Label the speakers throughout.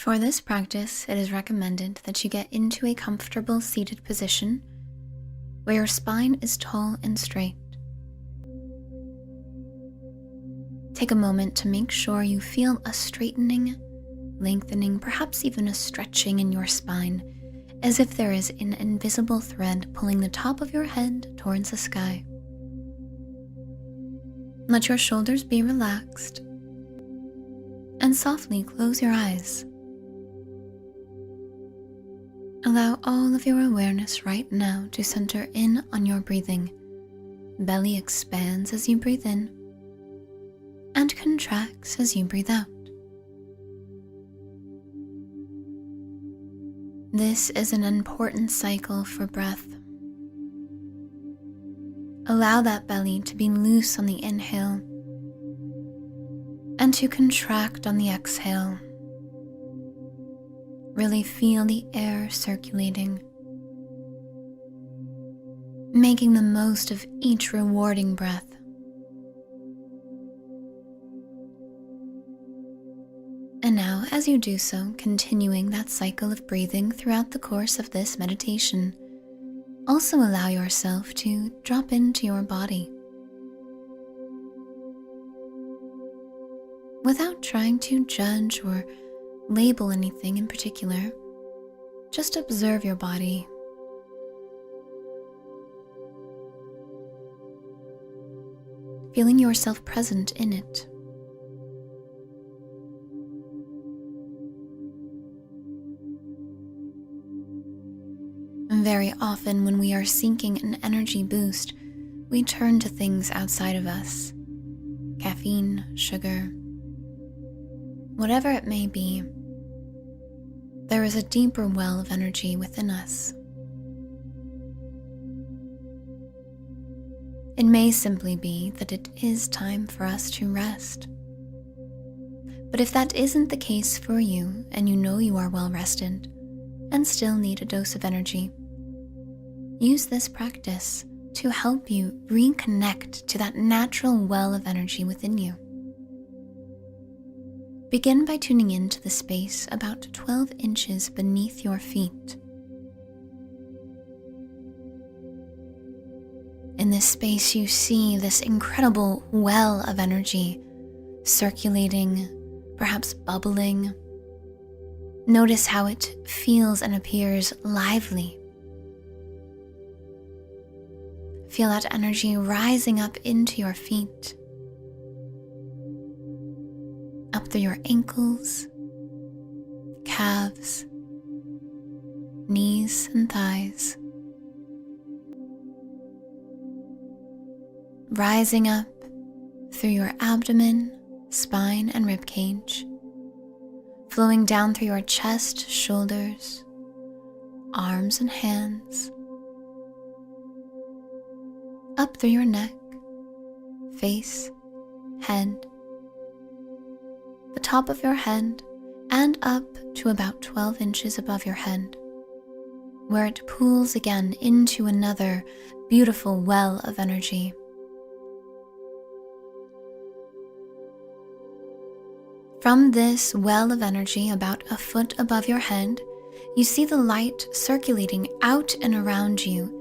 Speaker 1: For this practice, it is recommended that you get into a comfortable seated position where your spine is tall and straight. Take a moment to make sure you feel a straightening, lengthening, perhaps even a stretching in your spine, as if there is an invisible thread pulling the top of your head towards the sky. Let your shoulders be relaxed, and softly close your eyes. Allow all of your awareness right now to center in on your breathing. Belly expands as you breathe in and contracts as you breathe out. This is an important cycle for breath. Allow that belly to be loose on the inhale and to contract on the exhale. Really feel the air circulating, making the most of each rewarding breath. And now, as you do so, continuing that cycle of breathing throughout the course of this meditation, also allow yourself to drop into your body. Without trying to judge or label anything in particular, just observe your body. Feeling yourself present in it. Very often when we are seeking an energy boost, we turn to things outside of us. Caffeine, sugar, whatever it may be. There is a deeper well of energy within us. It may simply be that it is time for us to rest. But if that isn't the case for you, and you know you are well rested and still need a dose of energy, use this practice to help you reconnect to that natural well of energy within you. Begin by tuning into the space about 12 inches beneath your feet. In this space, you see this incredible well of energy circulating, perhaps bubbling. Notice how it feels and appears lively. Feel that energy rising up into your feet, up through your ankles, calves, knees and thighs, rising up through your abdomen, spine, and rib cage, flowing down through your chest, shoulders, arms and hands, up through your neck, face, head, the top of your head, and up to about 12 inches above your head, where it pools again into another beautiful well of energy. From this well of energy about a foot above your head, you see the light circulating out and around you,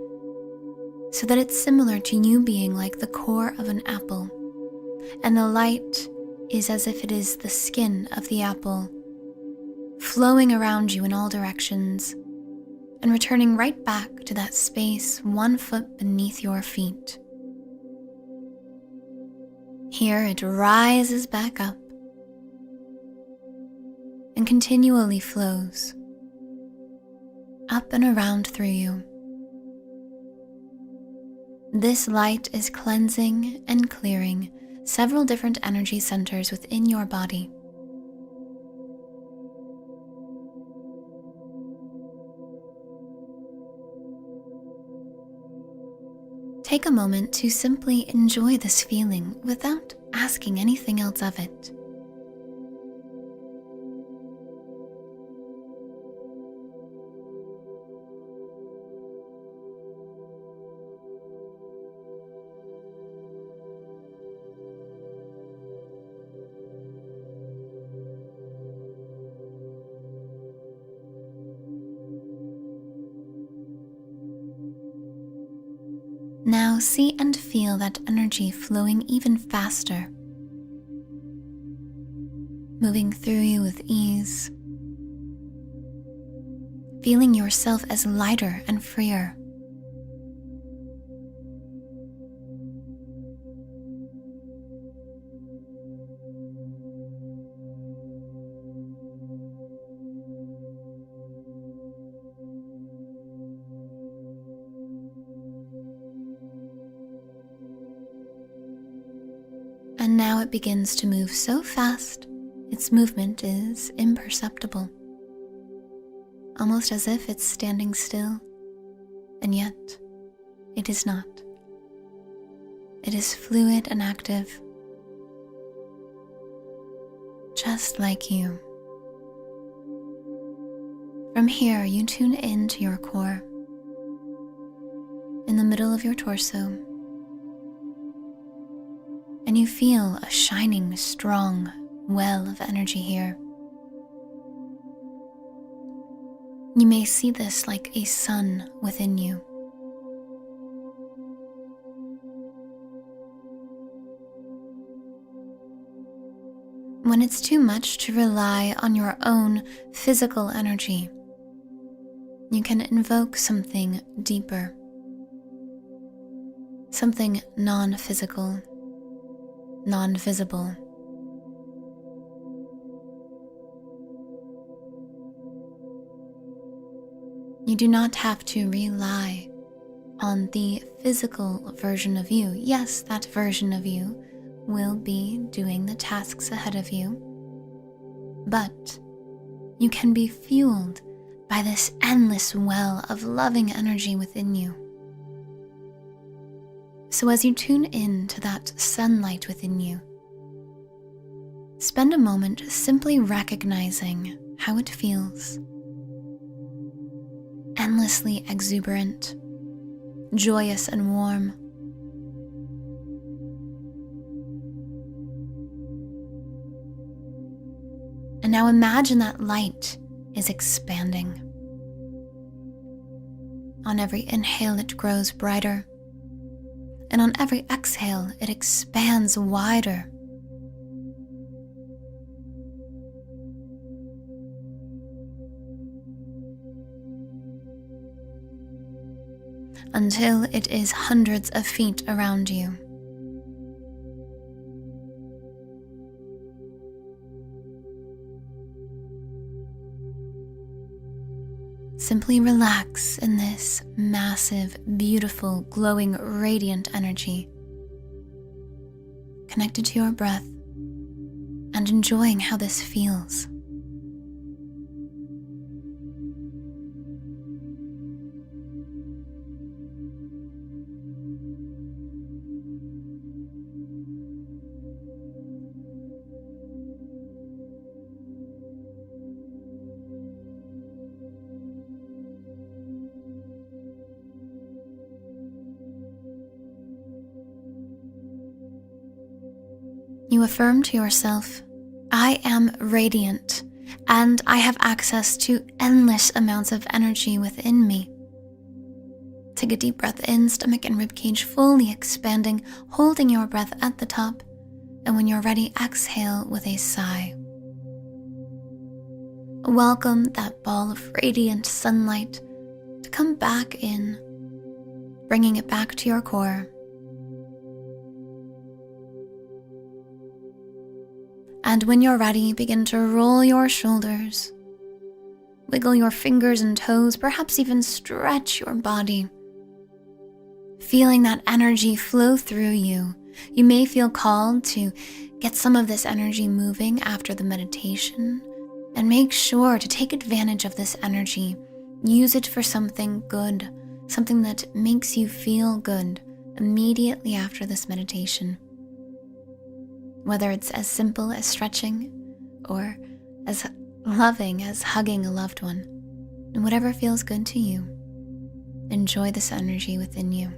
Speaker 1: so that it's similar to you being like the core of an apple, and the light is as if it is the skin of the apple, flowing around you in all directions, and returning right back to that space 1 foot beneath your feet. Here it rises back up and continually flows up and around through you. This light is cleansing and clearing several different energy centers within your body. Take a moment to simply enjoy this feeling without asking anything else of it. Now see and feel that energy flowing even faster, moving through you with ease, feeling yourself as lighter and freer. And now it begins to move so fast, its movement is imperceptible, almost as if it's standing still, and yet it is not. It is fluid and active, just like you. From here, you tune into your core, in the middle of your torso, and you feel a shining, strong well of energy here. You may see this like a sun within you. When it's too much to rely on your own physical energy, you can invoke something deeper, something non-physical, non-visible. You do not have to rely on the physical version of you. Yes, that version of you will be doing the tasks ahead of you, but you can be fueled by this endless well of loving energy within you. So as you tune in to that sunlight within you, spend a moment simply recognizing how it feels. Endlessly exuberant, joyous and warm. And now imagine that light is expanding. On every inhale, it grows brighter. And on every exhale, it expands wider. Until it is hundreds of feet around you. Simply relax in this massive, beautiful, glowing, radiant energy, connected to your breath and enjoying how this feels. You affirm to yourself, I am radiant, and I have access to endless amounts of energy within me. Take a deep breath in, stomach and ribcage fully expanding, holding your breath at the top, and when you're ready, exhale with a sigh. Welcome that ball of radiant sunlight to come back in, bringing it back to your core. And when you're ready, begin to roll your shoulders, wiggle your fingers and toes, perhaps even stretch your body. Feeling that energy flow through you, you may feel called to get some of this energy moving after the meditation, and make sure to take advantage of this energy. Use it for something good, something that makes you feel good immediately after this meditation. Whether it's as simple as stretching or as loving as hugging a loved one, and whatever feels good to you, enjoy this energy within you.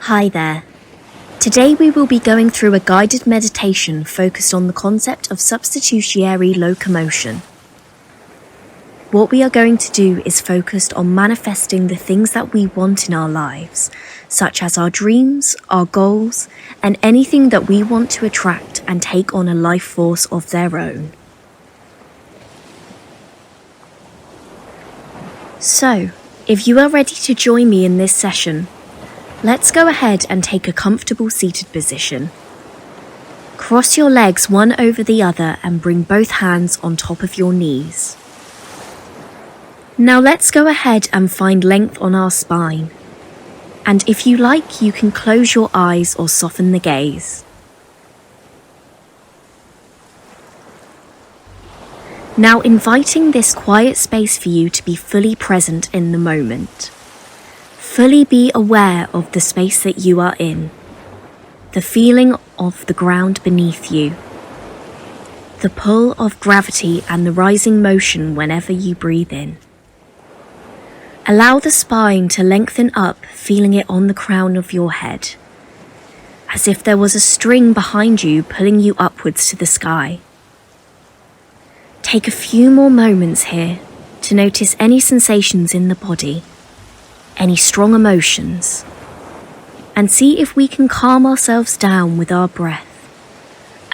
Speaker 2: Hi there. Today we will be going through a guided meditation focused on the concept of substitutiary locomotion. What we are going to do is focused on manifesting the things that we want in our lives, such as our dreams, our goals, and anything that we want to attract and take on a life force of their own. So, if you are ready to join me in this session, let's go ahead and take a comfortable seated position. Cross your legs one over the other and bring both hands on top of your knees. Now let's go ahead and find length on our spine. And if you like, you can close your eyes or soften the gaze. Now inviting this quiet space for you to be fully present in the moment. Fully be aware of the space that you are in, the feeling of the ground beneath you, the pull of gravity and the rising motion whenever you breathe in. Allow the spine to lengthen up, feeling it on the crown of your head, as if there was a string behind you pulling you upwards to the sky. Take a few more moments here to notice any sensations in the body, any strong emotions, and see if we can calm ourselves down with our breath.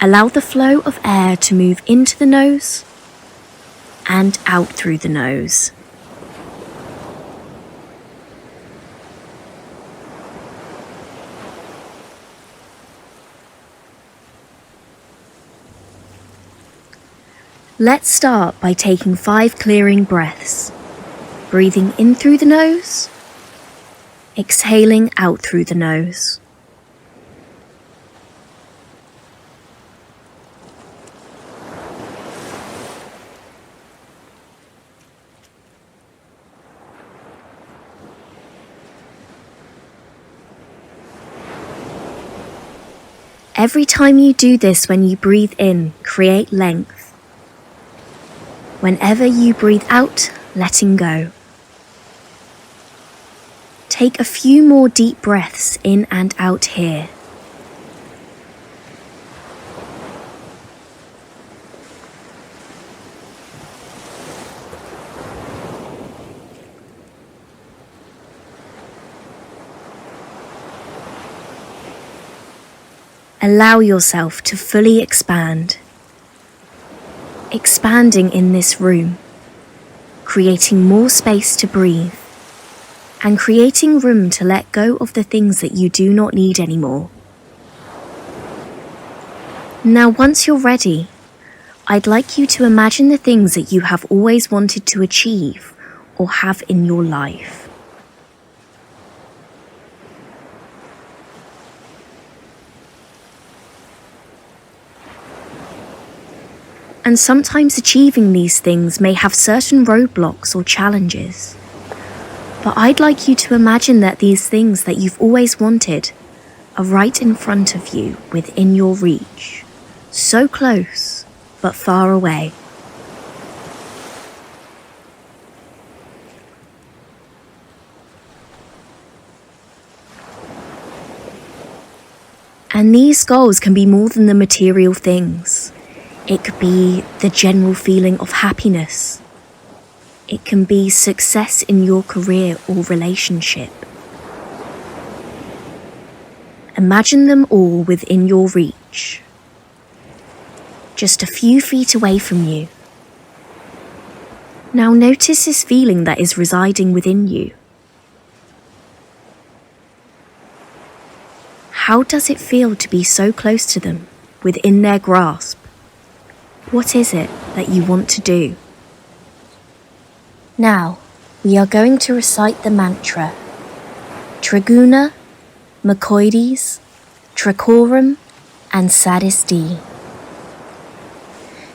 Speaker 2: Allow the flow of air to move into the nose and out through the nose. Let's start by taking 5 clearing breaths, breathing in through the nose, exhaling out through the nose. Every time you do this, when you breathe in, create length. Whenever you breathe out, letting go. Take a few more deep breaths in and out here. Allow yourself to fully expand. Expanding in this room, creating more space to breathe, and creating room to let go of the things that you do not need anymore. Now, once you're ready, I'd like you to imagine the things that you have always wanted to achieve or have in your life. And sometimes achieving these things may have certain roadblocks or challenges. But I'd like you to imagine that these things that you've always wanted are right in front of you, within your reach. So close, but far away. And these goals can be more than the material things. It could be the general feeling of happiness. It can be success in your career or relationship. Imagine them all within your reach, just a few feet away from you. Now notice this feeling that is residing within you. How does it feel to be so close to them, within their grasp? What is it that you want to do? Now, we are going to recite the mantra, Triguna, Macoides, Tricorum, and Sadisdi.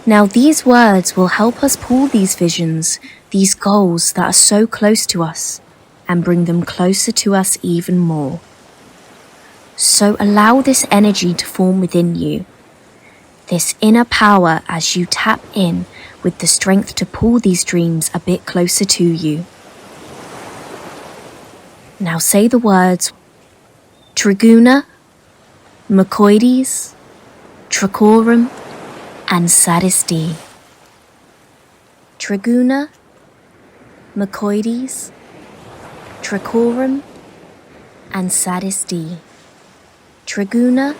Speaker 2: Now these words will help us pull these visions, these goals that are so close to us, and bring them closer to us even more. So allow this energy to form within you, this inner power as you tap in with the strength to pull these dreams a bit closer to you. Now say the words triguna, mucoides, trichorum, and sadisti. Triguna, mucoides, trichorum, and sadisti. Triguna,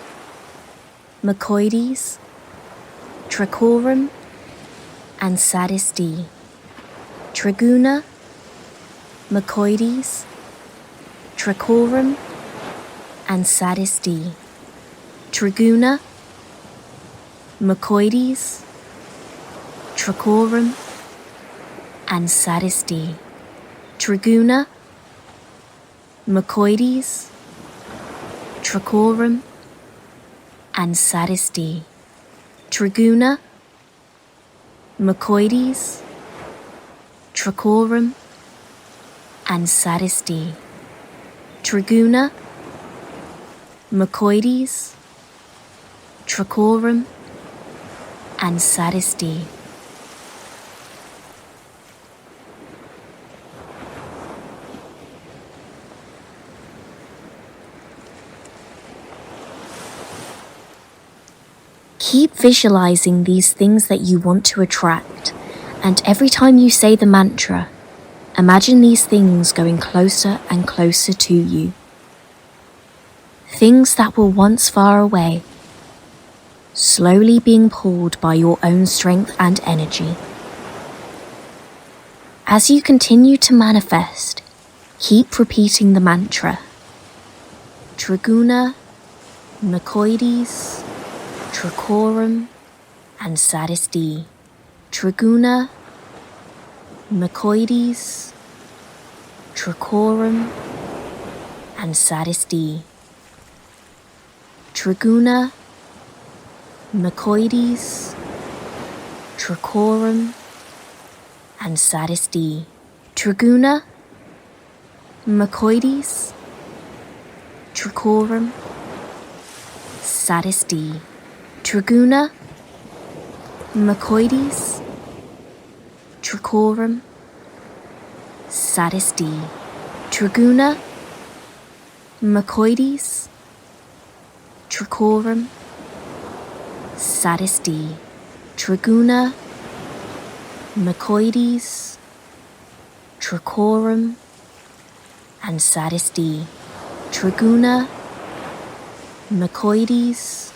Speaker 2: mucoides, trichorum, and sadisti. Triguna, mucoides, trichorum, and sadisti. Triguna, mucoides, trichorum, and sadisti. Triguna, mucoides, trichorum, and sadisti. Triguna, mucoides, trichorum, and sadisti. Triguna, mucoides, trichorum, and sadisti. Keep visualizing these things that you want to attract, and every time you say the mantra, imagine these things going closer and closer to you. Things that were once far away, slowly being pulled by your own strength and energy. As you continue to manifest, keep repeating the mantra. Triguna, mucoides, trichorum, and sadisti. Triguna, mucoides, trichorum, and sadisti. Triguna, mucoides, trichorum, and sadisti. Triguna, mucoides, trichorum, sadisti. Triguna, mucoides, trichorum, sadisti. Triguna, mucoides, trichorum, sadisti. Triguna, mucoides, trichorum, and sadisti. Triguna, mucoides,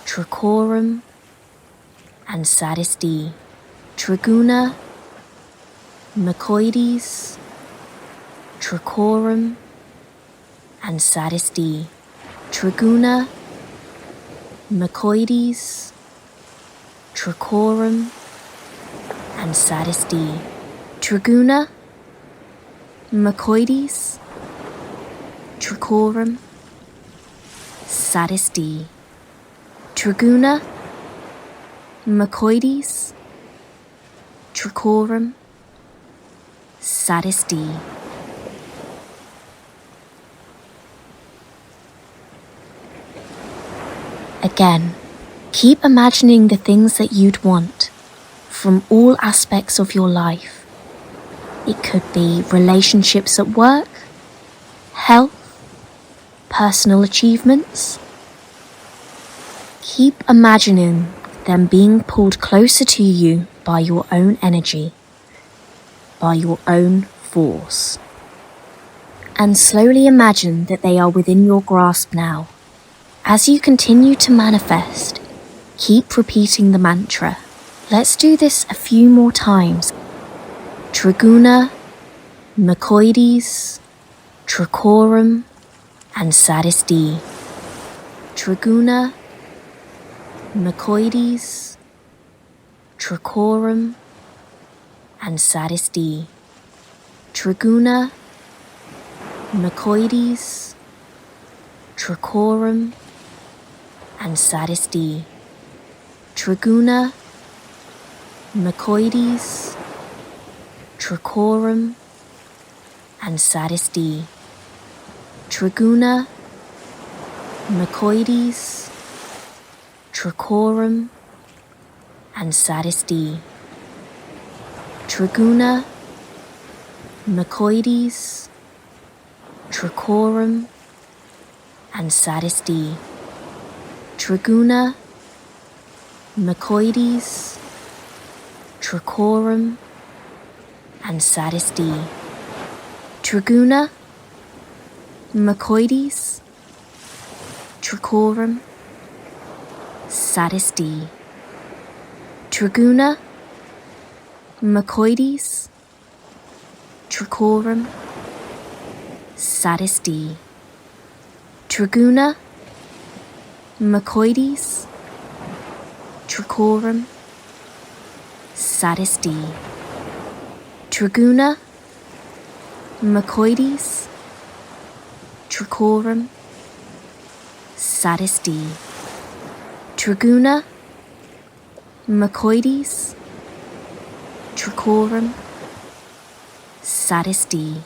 Speaker 2: trichorum, and sadisti. Triguna, mucoides, trichorum, and sadisti. Triguna, mucoides, trichorum, and sadisti. Triguna, mucoides, trichorum, sadisti. Triguna, mucoides, trichorum, sadisti. Again, keep imagining the things that you'd want from all aspects of your life. It could be relationships at work, health, personal achievements. Keep imagining them being pulled closer to you by your own energy, by your own force. And slowly imagine that they are within your grasp now. As you continue to manifest, keep repeating the mantra. Let's do this a few more times. Triguna, mucoides, trichorum, and sadisti. Triguna, mucoides, trichorum, and sadisti. Triguna, mucoides, trichorum, and sadisti. Triguna, mucoides, trichorum, and sadisti. Triguna, mucoides, trichorum, and sadisti. Triguna, mucoides, trichorum, and Sadisthi, Triguna, Mycoides, Trichorum, and Sadisthi, Triguna, Mycoides, Trichorum, Sadisthi, Triguna, Mycoides, Trichorum, Sadisthi, Triguna, Mycoides, Trichorum, Sadisthi, Triguna, Mycoides, Trichorum, Sadisthi, Triguna, Mycoides, Trichorum, Sadisthi.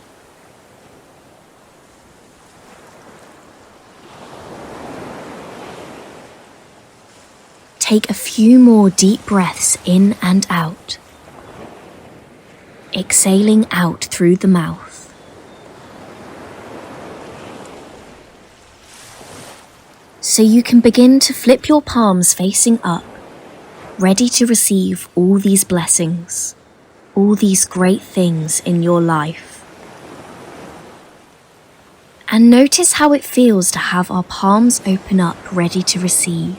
Speaker 2: Take a few more deep breaths in and out, exhaling out through the mouth. So you can begin to flip your palms facing up, ready to receive all these blessings, all these great things in your life. And notice how it feels to have our palms open up, ready to receive.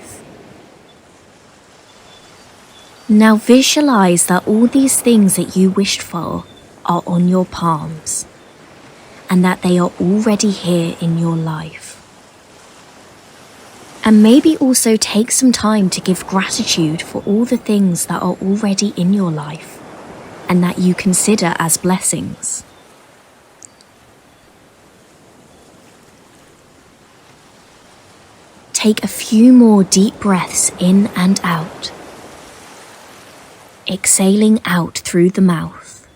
Speaker 2: Now visualize that all these things that you wished for are on your palms, and that they are already here in your life. And maybe also take some time to give gratitude for all the things that are already in your life, and that you consider as blessings. Take a few more deep breaths in and out, exhaling out through the mouth.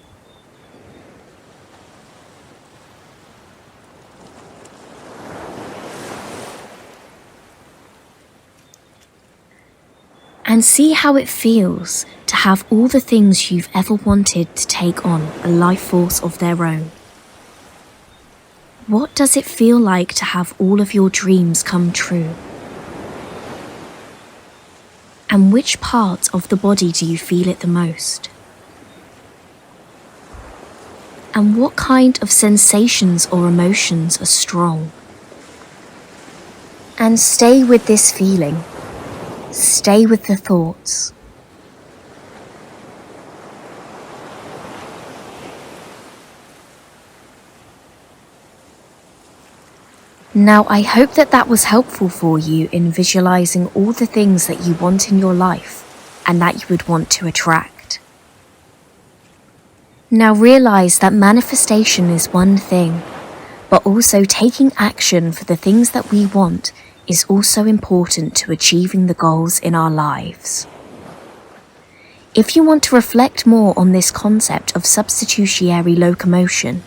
Speaker 2: And see how it feels to have all the things you've ever wanted to take on a life force of their own. What does it feel like to have all of your dreams come true? And which part of the body do you feel it the most? And what kind of sensations or emotions are strong? And stay with this feeling. Stay with the thoughts. Now, I hope that was helpful for you in visualizing all the things that you want in your life and that you would want to attract. Now realize that manifestation is one thing, but also taking action for the things that we want is also important to achieving the goals in our lives. If you want to reflect more on this concept of substitutiary locomotion,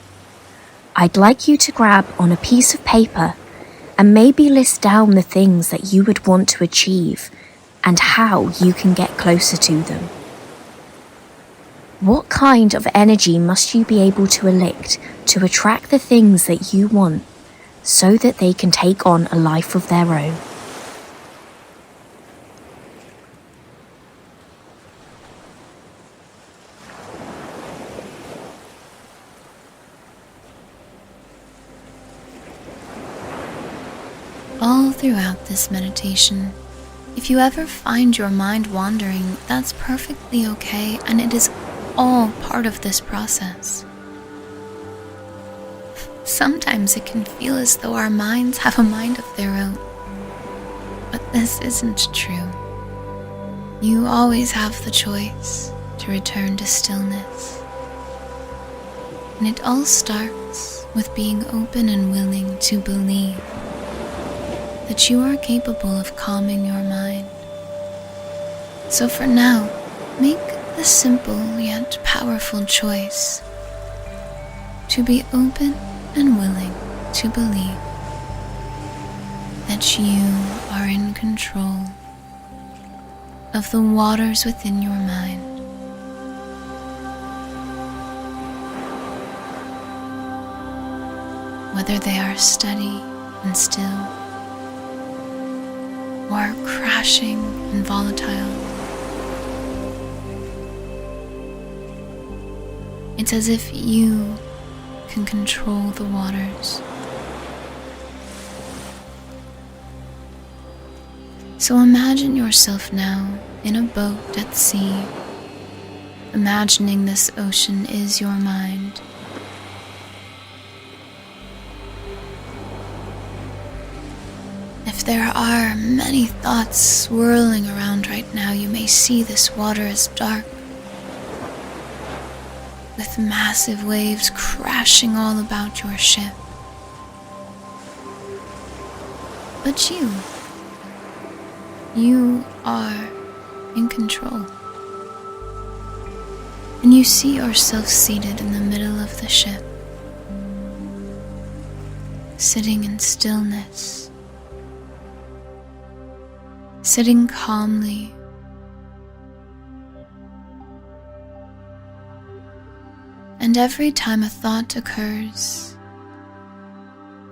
Speaker 2: I'd like you to grab on a piece of paper and maybe list down the things that you would want to achieve and how you can get closer to them. What kind of energy must you be able to elect to attract the things that you want so that they can take on a life of their own?
Speaker 1: All throughout this meditation, if you ever find your mind wandering, that's perfectly okay, and it is all part of this process. Sometimes it can feel as though our minds have a mind of their own, but this isn't true. You always have the choice to return to stillness. And it all starts with being open and willing to believe that you are capable of calming your mind. So for now, make the simple yet powerful choice to be open and willing to believe that you are in control of the waters within your mind. Whether they are steady and still, or crashing and volatile. It's as if you can control the waters. So imagine yourself now in a boat at sea, imagining this ocean is your mind. If there are many thoughts swirling around right now, you may see this water as dark, with massive waves crashing all about your ship. But you are in control. And you see yourself seated in the middle of the ship, sitting in stillness, sitting calmly. And every time a thought occurs,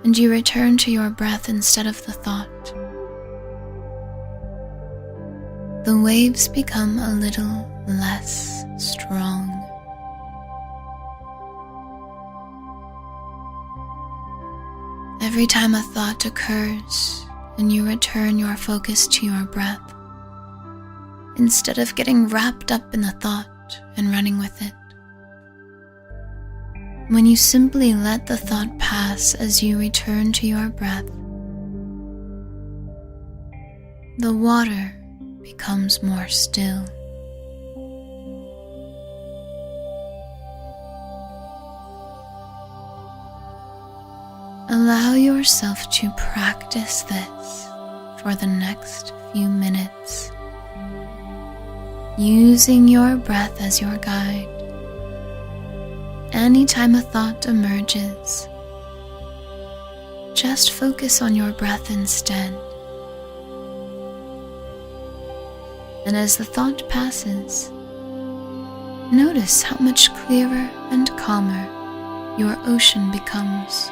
Speaker 1: and you return to your breath instead of the thought, the waves become a little less strong. Every time a thought occurs and you return your focus to your breath, instead of getting wrapped up in the thought and running with it, when you simply let the thought pass as you return to your breath, the water becomes more still. Allow yourself to practice this for the next few minutes, using your breath as your guide. Anytime a thought emerges, just focus on your breath instead. And as the thought passes, notice how much clearer and calmer your ocean becomes.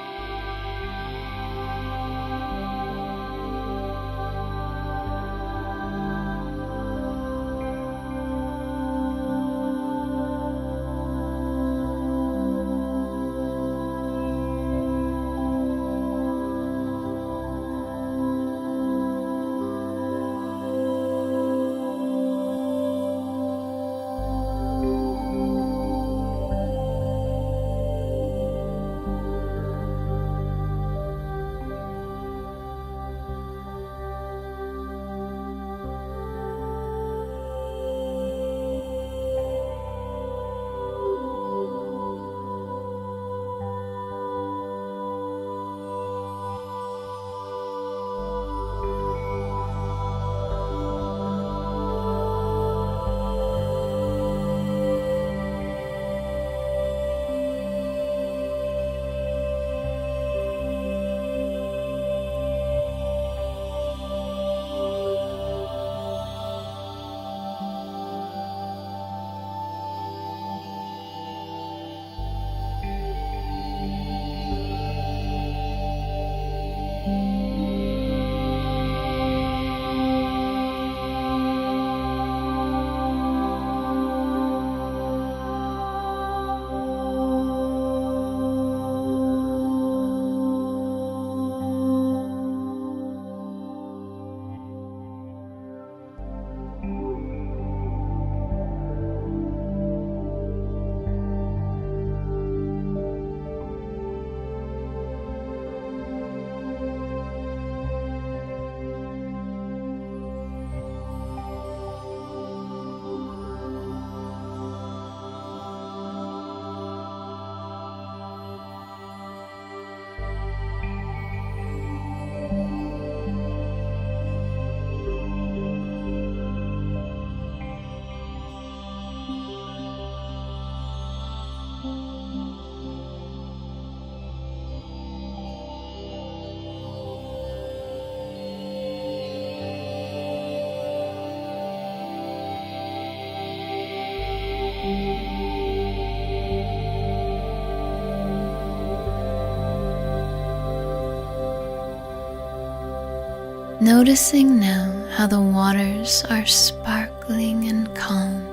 Speaker 1: Noticing now how the waters are sparkling and calm,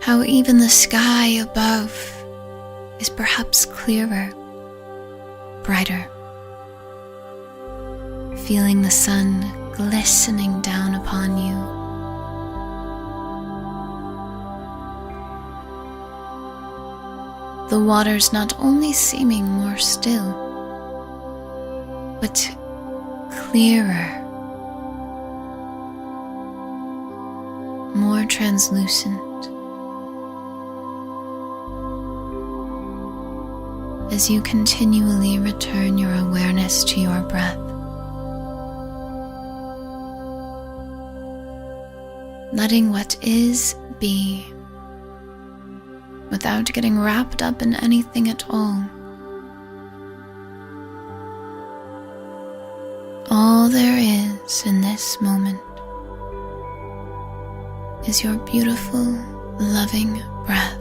Speaker 1: how even the sky above is perhaps clearer, brighter, feeling the sun glistening down upon you. The waters not only seeming more still, but clearer, more translucent, as you continually return your awareness to your breath, letting what is be, without getting wrapped up in anything at all. All there is in this moment is your beautiful, loving breath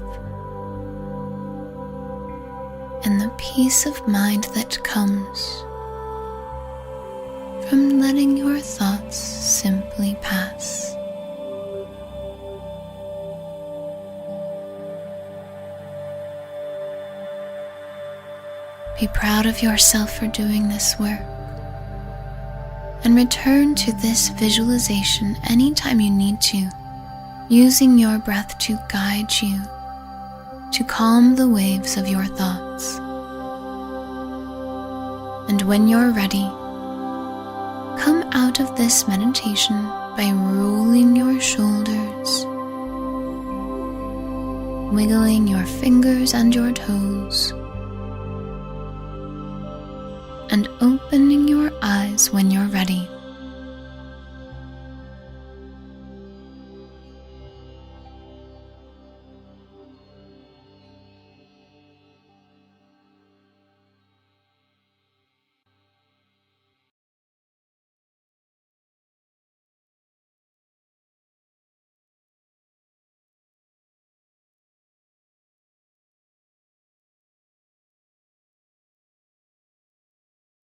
Speaker 1: and the peace of mind that comes from letting your thoughts simply pass. Be proud of yourself for doing this work, and return to this visualization anytime you need to, using your breath to guide you, to calm the waves of your thoughts. And when you're ready, come out of this meditation by rolling your shoulders, wiggling your fingers and your toes, and opening your eyes when you're ready.